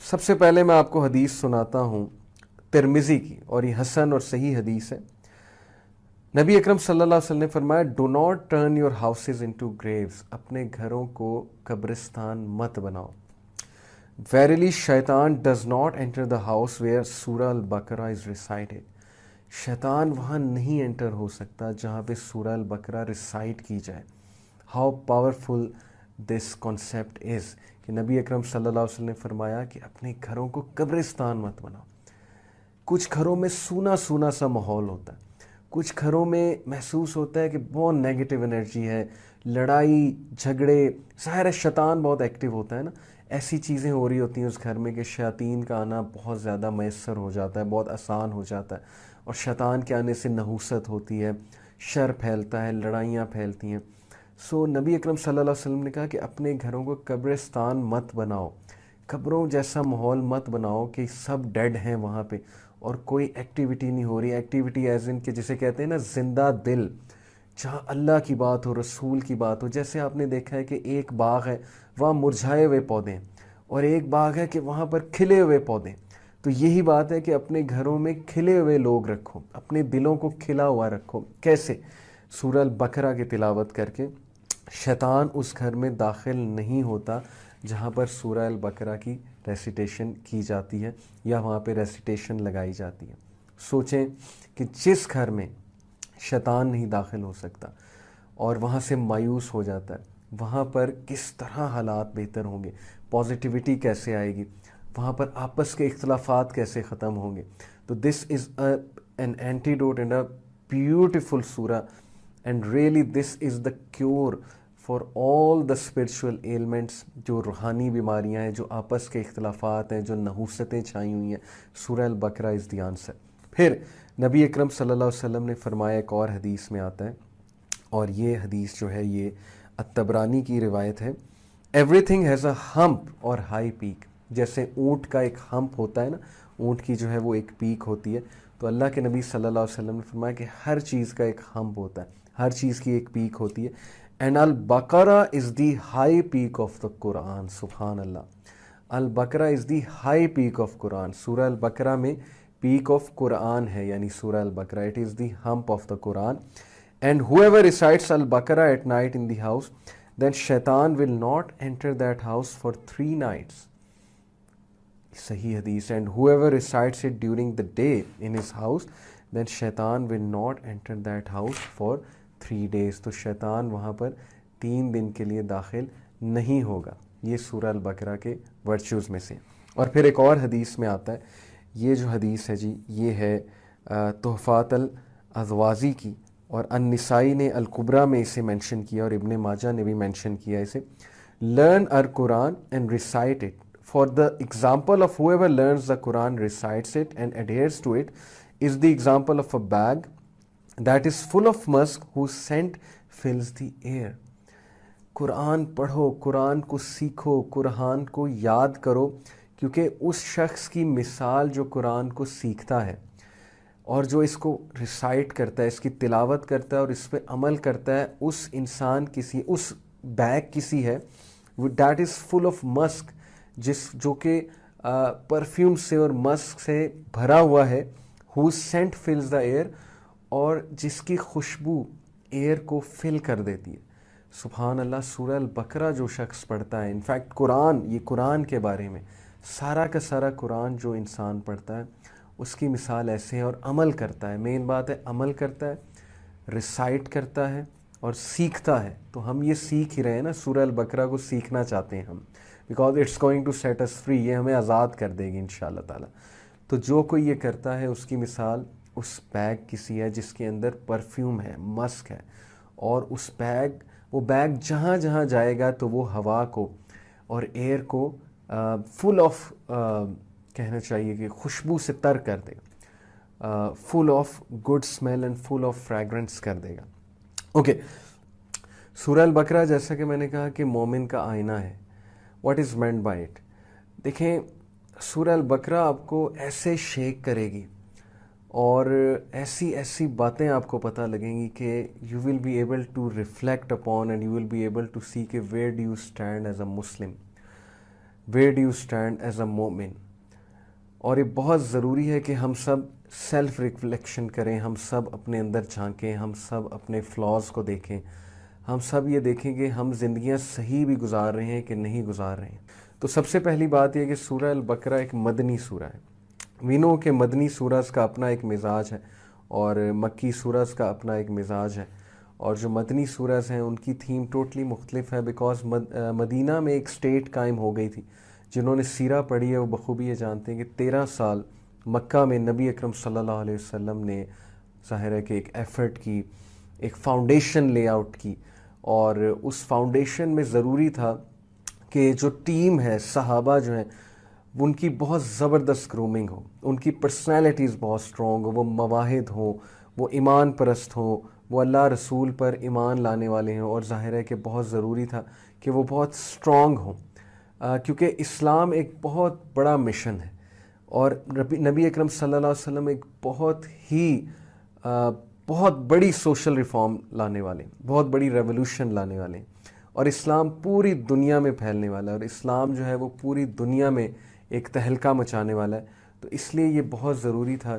سب سے پہلے میں آپ کو حدیث سناتا ہوں ترمذی کی، اور یہ حسن اور صحیح حدیث ہے۔ نبی اکرم صلی اللہ علیہ وسلم نے فرمایا، do not turn your houses into graves, اپنے گھروں کو قبرستان مت بناؤ۔ ویریلی شیطان does not enter the house where Surah Al-Baqarah is recited, شیطان وہاں نہیں انٹر ہو سکتا جہاں پہ سورہ البقرہ ریسائٹ کی جائے۔ How powerful this concept is, کہ نبی اکرم صلی اللہ علیہ وسلم نے فرمایا کہ اپنے گھروں کو قبرستان مت بناؤ۔ کچھ گھروں میں سونا سونا سا ماحول ہوتا ہے، کچھ گھروں میں محسوس ہوتا ہے کہ بہت نیگیٹو انرجی ہے، لڑائی جھگڑے، ظاہر ہے شیطان بہت ایکٹیو ہوتا ہے نا، ایسی چیزیں ہو رہی ہوتی ہیں اس گھر میں کہ شیاطین کا آنا بہت زیادہ میسر ہو جاتا ہے، بہت آسان ہو جاتا ہے، اور شیطان کے آنے سے نحوست ہوتی ہے، شر پھیلتا ہے، لڑائیاں پھیلتی ہیں۔ سو نبی اکرم صلی اللہ علیہ وسلم نے کہا کہ اپنے گھروں کو قبرستان مت بناؤ، قبروں جیسا ماحول مت بناؤ کہ سب ڈیڈ ہیں وہاں پہ اور کوئی ایکٹیویٹی نہیں ہو رہی۔ ایکٹیویٹی ایز ان کہ جسے کہتے ہیں نا زندہ دل، جہاں اللہ کی بات ہو، رسول کی بات ہو۔ جیسے آپ نے دیکھا ہے کہ ایک باغ ہے، وہاں مرجھائے ہوئے پودے ہیں، اور ایک باغ ہے کہ وہاں پر کھلے ہوئے پودے ہیں۔ تو یہی بات ہے کہ اپنے گھروں میں کھلے ہوئے لوگ رکھو، اپنے دلوں کو کھلا ہوا رکھو۔ کیسے؟ سورہ البقرہ کی تلاوت کر کے۔ شیطان اس گھر میں داخل نہیں ہوتا جہاں پر سورہ البقرہ کی ریسیٹیشن کی جاتی ہے یا وہاں پہ ریسیٹیشن لگائی جاتی ہے۔ سوچیں کہ جس گھر میں شیطان نہیں داخل ہو سکتا اور وہاں سے مایوس ہو جاتا ہے، وہاں پر کس طرح حالات بہتر ہوں گے، پازیٹیوٹی کیسے آئے گی، وہاں پر آپس کے اختلافات کیسے ختم ہوں گے۔ تو this is an antidote and a beautiful surah, and really this is the cure for all the spiritual elements, جو روحانی بیماریاں ہیں، جو آپس کے اختلافات ہیں، جو نحوستیں چھائی ہوئی ہیں۔ سورہ البقرہ از دی آنسر۔ پھر نبی اکرم صلی اللہ علیہ وسلم نے فرمایا، ایک اور حدیث میں آتا ہے، اور یہ حدیث جو ہے یہ الطبرانی کی روایت ہے، ایوری تھنگ ہیز اے ہمپ اور ہائی پیک۔ جیسے اونٹ کا ایک ہمپ ہوتا ہے نا، اونٹ کی جو ہے وہ ایک پیک ہوتی ہے، تو اللہ کے نبی صلی اللہ علیہ وسلم نے فرمایا کہ ہر چیز کا ایک ہمپ ہوتا ہے، ہر چیز کی ایک پیک ہوتی ہے۔ And Al Baqarah is the high peak of the Quran, سبحان اللہ، Al Baqarah is the high peak of Quran. سورہ البقرہ میں پیک آف قرآن ہے، یعنی سورہ Al Baqarah, it is the hump of the Quran. And whoever recites al-Baqarah at night in the house, then shaitan will not enter that house for 3 nights. صحیح حدیث۔ And whoever recites it during the day in his house, then shaitan will not enter that house for 3 days. تو شیطان وہاں پر 3 دن کے لیے داخل نہیں ہوگا۔ یہ سورہ البقرہ کے ورچوز میں سے۔ اور پھر ایک اور حدیث میں آتا ہے، یہ جو حدیث ہے جی، یہ ہے تحفات الازوازی کی، اور النسائی نے الکبریٰ میں اسے مینشن کیا، اور ابن ماجہ نے بھی مینشن کیا اسے۔ Learn our Quran and recite it, for the example of whoever learns the Quran recites it and adheres to it is the example of a bag that is full of musk whose scent fills the air. قرآن پڑھو، قرآن کو سیکھو، قرآن کو یاد کرو، کیونکہ اس شخص کی مثال جو قرآن کو سیکھتا ہے اور جو اس کو ریسائٹ کرتا ہے، اس کی تلاوت کرتا ہے اور اس پہ عمل کرتا ہے، اس انسان کسی، اس بیگ کسی ہے دیٹ از فل آف مسک، جو کہ پرفیوم سے اور مسک سے بھرا ہوا ہے، ہو سینٹ فلز دا ایئر، اور جس کی خوشبو ایئر کو فل کر دیتی ہے۔ سبحان اللہ۔ سورہ البقرہ جو شخص پڑھتا ہے، انفیکٹ قرآن، یہ قرآن کے بارے میں سارا کا سارا قرآن جو انسان پڑھتا ہے، اس کی مثال ایسے ہے، اور عمل کرتا ہے۔ مین بات ہے عمل کرتا ہے، ریسائٹ کرتا ہے اور سیکھتا ہے۔ تو ہم یہ سیکھ ہی رہے ہیں نا، سورہ البقرہ کو سیکھنا چاہتے ہیں ہم، because it's going to set us free, یہ ہمیں آزاد کر دے گی انشاءاللہ تعالیٰ۔ تو جو کوئی یہ کرتا ہے، اس کی مثال اس بیگ کسی ہے جس کے اندر پرفیوم ہے، مسک ہے، اور اس بیگ، وہ بیگ جہاں جہاں جائے گا تو وہ ہوا کو اور ایئر کو فل آف، کہنا چاہیے کہ خوشبو سے تر کر دے گا، full of good smell and full of fragrance کر دے گا۔ اوکے، سورہ البقرہ جیسا کہ میں نے کہا کہ مومن کا آئینہ ہے۔ What is meant by it? دیکھیں، سورہ البقرہ آپ کو ایسے شیک کرے گی اور ایسی ایسی باتیں آپ کو پتہ لگیں گی کہ you will be able to reflect upon and you will be able to see کہ where do you stand as a Muslim. Where do you stand as a momin. اور یہ بہت ضروری ہے کہ ہم سب سیلف ریفلیکشن کریں, ہم سب اپنے اندر جھانکیں, ہم سب اپنے فلاز کو دیکھیں, ہم سب یہ دیکھیں کہ ہم زندگیاں صحیح بھی گزار رہے ہیں کہ نہیں گزار رہے ہیں. تو سب سے پہلی بات یہ کہ سورہ البقرہ ایک مدنی سورہ ہے. وینو کہ مدنی سورج کا اپنا ایک مزاج ہے اور مکی سورج کا اپنا ایک مزاج ہے, اور جو مدنی سورج ہیں ان کی تھیم ٹوٹلی مختلف ہے, بیکاز مدینہ میں ایک سٹیٹ قائم ہو گئی تھی. جنہوں نے سیرہ پڑھی ہے وہ بخوبی یہ جانتے ہیں کہ 13 سال مکہ میں نبی اکرم صلی اللہ علیہ وسلم نے ظاہر ہے کہ ایک ایفرٹ کی, ایک فاؤنڈیشن لے آؤٹ کی, اور اس فاؤنڈیشن میں ضروری تھا کہ جو ٹیم ہے, صحابہ جو ہیں, ان کی بہت زبردست گرومنگ ہو, ان کی پرسنالٹیز بہت سٹرونگ ہو, وہ مواحد ہوں, وہ ایمان پرست ہوں, وہ اللہ رسول پر ایمان لانے والے ہوں, اور ظاہر ہے کہ بہت ضروری تھا کہ وہ بہت سٹرونگ ہوں, کیونکہ اسلام ایک بہت بڑا مشن ہے, اور نبی اکرم صلی اللہ علیہ وسلم ایک بہت بڑی سوشل ریفارم لانے والے ہیں, بہت بڑی ریولوشن لانے والے ہیں, اور اسلام پوری دنیا میں پھیلنے والا ہے, اور اسلام جو ہے وہ پوری دنیا میں ایک تہلکہ مچانے والا ہے. تو اس لیے یہ بہت ضروری تھا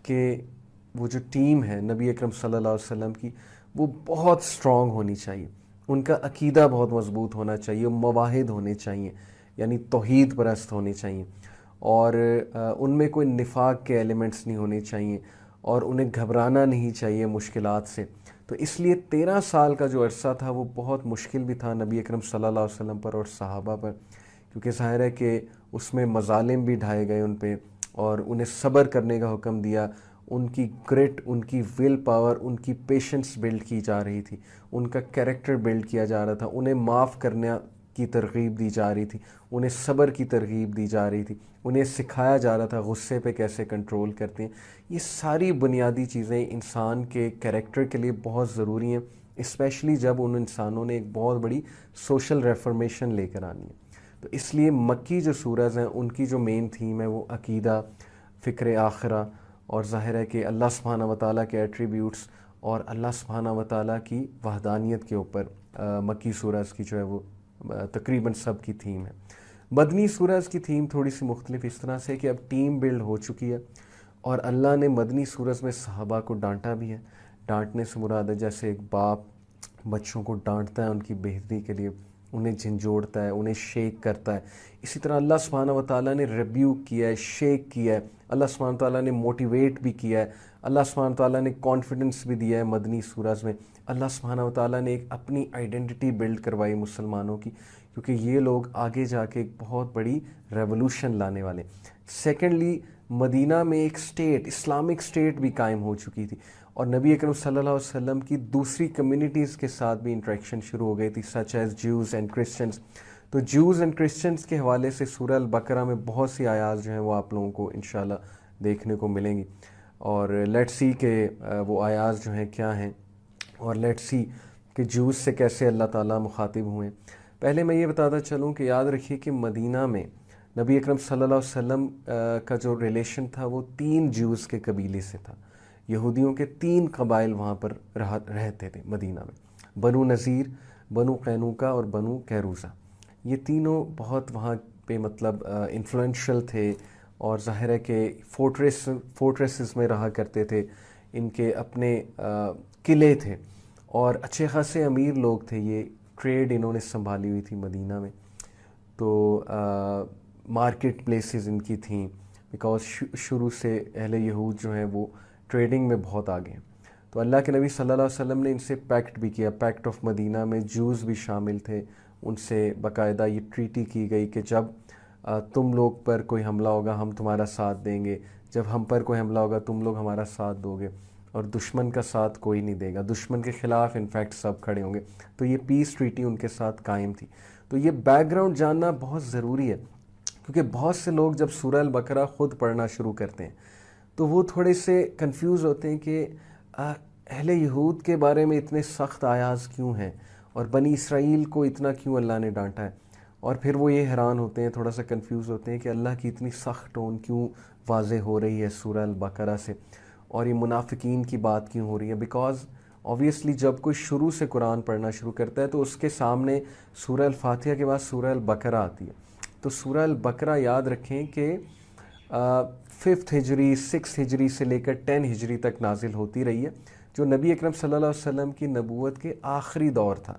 کہ وہ جو ٹیم ہے نبی اکرم صلی اللہ علیہ وسلم کی, وہ بہت سٹرونگ ہونی چاہیے, ان کا عقیدہ بہت مضبوط ہونا چاہیے, مواحد ہونے چاہیے, یعنی توحید پرست ہونے چاہیے, اور ان میں کوئی نفاق کے ایلیمنٹس نہیں ہونے چاہیے, اور انہیں گھبرانا نہیں چاہیے مشکلات سے. تو اس لیے 13 سال کا جو عرصہ تھا وہ بہت مشکل بھی تھا نبی اکرم صلی اللہ علیہ وسلم پر اور صحابہ پر, کیونکہ ظاہر ہے کہ اس میں مظالم بھی ڈھائے گئے ان پہ, اور انہیں صبر کرنے کا حکم دیا. ان کی گرٹ, ان کی ول پاور, ان کی پیشنس بلڈ کی جا رہی تھی, ان کا کیریکٹر بلڈ کیا جا رہا تھا, انہیں معاف کرنے کی ترغیب دی جا رہی تھی, انہیں صبر کی ترغیب دی جا رہی تھی, انہیں سکھایا جا رہا تھا غصے پہ کیسے کنٹرول کرتے ہیں. یہ ساری بنیادی چیزیں انسان کے کیریکٹر کے لیے بہت ضروری ہیں, اسپیشلی جب ان انسانوں نے ایک بہت بڑی سوشل ریفارمیشن لے کر آنی ہے. تو اس لیے مکی جو سورج ہیں ان کی جو مین تھیم ہے وہ عقیدہ, فکر آخرہ, اور ظاہر ہے کہ اللہ سبحانہ و تعالیٰ کے ایٹریبیوٹس اور اللہ سبحانہ و تعالیٰ کی وحدانیت کے اوپر مکی سورج کی جو ہے وہ تقریباً سب کی تھیم ہے. مدنی سورج کی تھیم تھوڑی سی مختلف اس طرح سے کہ اب ٹیم بلڈ ہو چکی ہے, اور اللہ نے مدنی سورج میں صحابہ کو ڈانٹا بھی ہے. ڈانٹنے سے مراد ہے جیسے ایک باپ بچوں کو ڈانٹتا ہے ان کی بہتری کے لیے, انہیں جھنجھوڑتا ہے, انہیں شیک کرتا ہے, اسی طرح اللہ سبحانہ و تعالیٰ نے ریبیوک کیا ہے, شیک کیا ہے, اللہ سبحانہ و تعالیٰ نے موٹیویٹ بھی کیا ہے, اللہ سبحانہ و تعالیٰ نے کانفیڈنس بھی دیا ہے مدنی سورج میں. اللہ سبحانہ و تعالیٰ نے ایک اپنی آئیڈینٹی بلڈ کروائی مسلمانوں کی, کیونکہ یہ لوگ آگے جا کے ایک بہت بڑی ریولوشن لانے والے. سیکنڈلی, مدینہ میں ایک سٹیٹ, اسلامک سٹیٹ بھی قائم ہو چکی تھی, اور نبی اکرم صلی اللہ علیہ وسلم کی دوسری کمیونٹیز کے ساتھ بھی انٹریکشن شروع ہو گئی تھی, such as Jews and Christians. تو جیوز اینڈ کرسچنز کے حوالے سے سورہ البقرہ میں بہت سی آیات جو ہیں وہ آپ لوگوں کو انشاءاللہ دیکھنے کو ملیں گی, اور لیٹس سی کہ وہ آیات جو ہیں کیا ہیں, اور لیٹس سی کہ جیوز سے کیسے اللہ تعالیٰ مخاطب ہوئے. پہلے میں یہ بتاتا چلوں کہ یاد رکھیے کہ مدینہ میں نبی اکرم صلی اللہ علیہ وسلم کا جو ریلیشن تھا وہ 3 جیوز کے قبیلے سے تھا. یہودیوں کے 3 قبائل وہاں پر رہتے تھے مدینہ میں, بنو نذیر, بنو قینوقہ اور بنو قیروزہ. یہ تینوں بہت وہاں پہ مطلب انفلوئنشل تھے, اور ظاہر ہے کہ فورٹریسز میں رہا کرتے تھے, ان کے اپنے قلعے تھے, اور اچھے خاصے امیر لوگ تھے. یہ ٹریڈ انہوں نے سنبھالی ہوئی تھی مدینہ میں, تو مارکیٹ پلیسز ان کی تھیں, بیکاز شروع سے اہل یہود جو ہیں وہ ٹریڈنگ میں بہت آگے ہیں. تو اللہ کے نبی صلی اللہ علیہ وسلم نے ان سے پیکٹ بھی کیا, پیکٹ آف مدینہ میں جوز بھی شامل تھے. ان سے باقاعدہ یہ ٹریٹی کی گئی کہ جب تم لوگ پر کوئی حملہ ہوگا ہم تمہارا ساتھ دیں گے, جب ہم پر کوئی حملہ ہوگا تم لوگ ہمارا ساتھ دو گے, اور دشمن کا ساتھ کوئی نہیں دے گا, دشمن کے خلاف انفیکٹ سب کھڑے ہوں گے. تو یہ پیس ٹریٹی ان کے ساتھ قائم تھی. تو یہ بیک گراؤنڈ جاننا بہت ضروری ہے, کیونکہ بہت سے لوگ جب سورہ البقرہ خود پڑھنا شروع کرتے ہیں تو وہ تھوڑے سے کنفیوز ہوتے ہیں کہ اہل یہود کے بارے میں اتنے سخت آیات کیوں ہیں, اور بنی اسرائیل کو اتنا کیوں اللہ نے ڈانٹا ہے. اور پھر وہ یہ حیران ہوتے ہیں, تھوڑا سا کنفیوز ہوتے ہیں کہ اللہ کی اتنی سخت ٹون کیوں واضح ہو رہی ہے سورہ البقرہ سے, اور یہ منافقین کی بات کیوں ہو رہی ہے. بیکاز آبویسلی جب کوئی شروع سے قرآن پڑھنا شروع کرتا ہے تو اس کے سامنے سورہ الفاتحہ کے بعد سورہ البقرہ آتی ہے. تو سورہ البقرہ یاد رکھیں کہ 5th ہجری 6th ہجری سے لے کر 10 ہجری تک نازل ہوتی رہی ہے، جو نبی اکرم صلی اللہ علیہ وسلم کی نبوت کے آخری دور تھا۔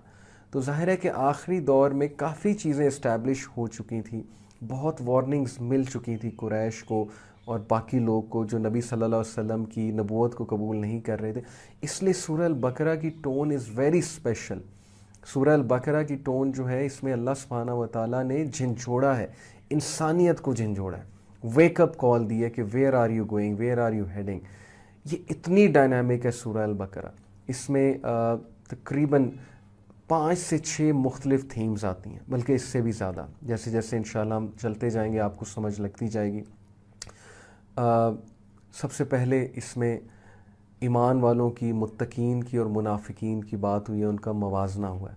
تو ظاہر ہے کہ آخری دور میں کافی چیزیں اسٹیبلش ہو چکی تھیں، بہت وارننگز مل چکی تھی قریش کو اور باقی لوگ کو جو نبی صلی اللہ علیہ وسلم کی نبوت کو قبول نہیں کر رہے تھے۔ اس لیے سورہ البقرہ کی ٹون از ویری اسپیشل۔ سورہ البقرہ کی ٹون جو ہے، اس میں اللہ سبحانہ و تعالیٰ نے جھنجھوڑا ہے، انسانیت کو جھنجھوڑا ہے، ویک اپ کال دی ہے کہ where are you going, where are you heading. یہ اتنی ڈائنامک ہے سورہ البقرہ، اس میں تقریباً 5 سے 6 مختلف تھیمز آتی ہیں، بلکہ اس سے بھی زیادہ، جیسے جیسے انشاءاللہ ہم چلتے جائیں گے آپ کو سمجھ لگتی جائے گی۔ سب سے پہلے اس میں ایمان والوں کی، متقین کی اور منافقین کی بات ہوئی ہے، ان کا موازنہ ہوا ہے۔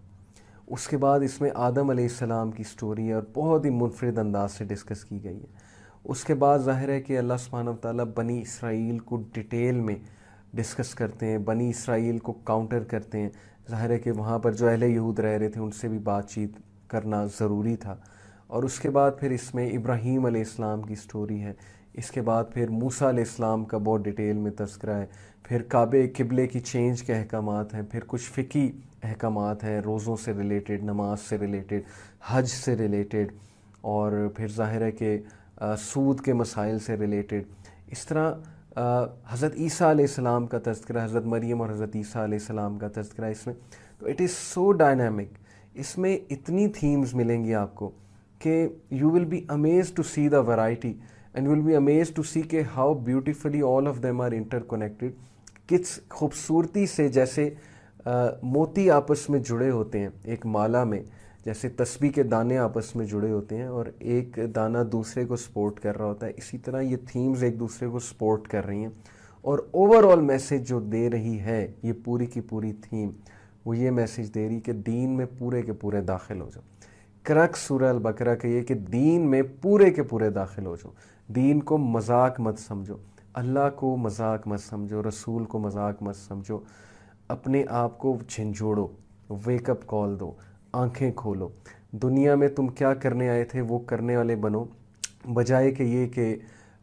اس کے بعد اس میں آدم علیہ السلام کی سٹوری ہے اور بہت ہی منفرد انداز سے ڈسکس کی گئی ہے۔ اس کے بعد ظاہر ہے کہ اللہ سبحانہ و تعالیٰ بنی اسرائیل کو ڈیٹیل میں ڈسکس کرتے ہیں، بنی اسرائیل کو کاؤنٹر کرتے ہیں۔ ظاہر ہے کہ وہاں پر جو اہل یہود رہ رہے تھے ان سے بھی بات چیت کرنا ضروری تھا۔ اور اس کے بعد پھر اس میں ابراہیم علیہ السلام کی سٹوری ہے، اس کے بعد پھر موسیٰ علیہ السلام کا بہت ڈیٹیل میں تذکرہ ہے، پھر کعبے قبلے کی چینج کے احکامات ہیں، پھر کچھ فقہی احکامات ہیں، روزوں سے ریلیٹڈ، نماز سے ریلیٹڈ، حج سے ریلیٹڈ، اور پھر ظاہر ہے کہ سود کے مسائل سے ریلیٹڈ۔ اس طرح حضرت عیسیٰ علیہ السلام کا تذکرہ، حضرت مریم اور حضرت عیسیٰ علیہ السلام کا تذکرہ اس میں۔ تو اٹ از سو ڈائنامک، اس میں اتنی تھیمز ملیں گی آپ کو کہ you will be amazed to see the variety and will be amazed to see کہ how beautifully all of them are interconnected. کس خوبصورتی سے جیسے موتی آپس میں جڑے ہوتے ہیں ایک مالا میں، جیسے تسبیح کے دانے آپس میں جڑے ہوتے ہیں اور ایک دانہ دوسرے کو سپورٹ کر رہا ہوتا ہے، اسی طرح یہ تھیمز ایک دوسرے کو سپورٹ کر رہی ہیں۔ اور اوور آل میسج جو دے رہی ہے یہ پوری کی پوری تھیم، وہ یہ میسج دے رہی کہ دین میں پورے کے پورے داخل ہو جاؤ۔ کرک سورہ البقرہ کا یہ کہ دین میں پورے کے پورے داخل ہو جاؤ، دین کو مذاق مت سمجھو، اللہ کو مذاق مت سمجھو، رسول کو مذاق مت سمجھو، اپنے آپ کو جھنجھوڑو، ویک اپ کال دو، آنکھیں کھولو، دنیا میں تم کیا کرنے آئے تھے وہ کرنے والے بنو، بجائے کہ یہ کہ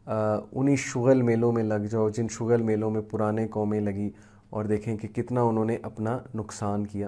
انہی شغل میلوں میں لگ جاؤ جن شغل میلوں میں پرانے قومیں لگی اور دیکھیں کہ کتنا انہوں نے اپنا نقصان کیا۔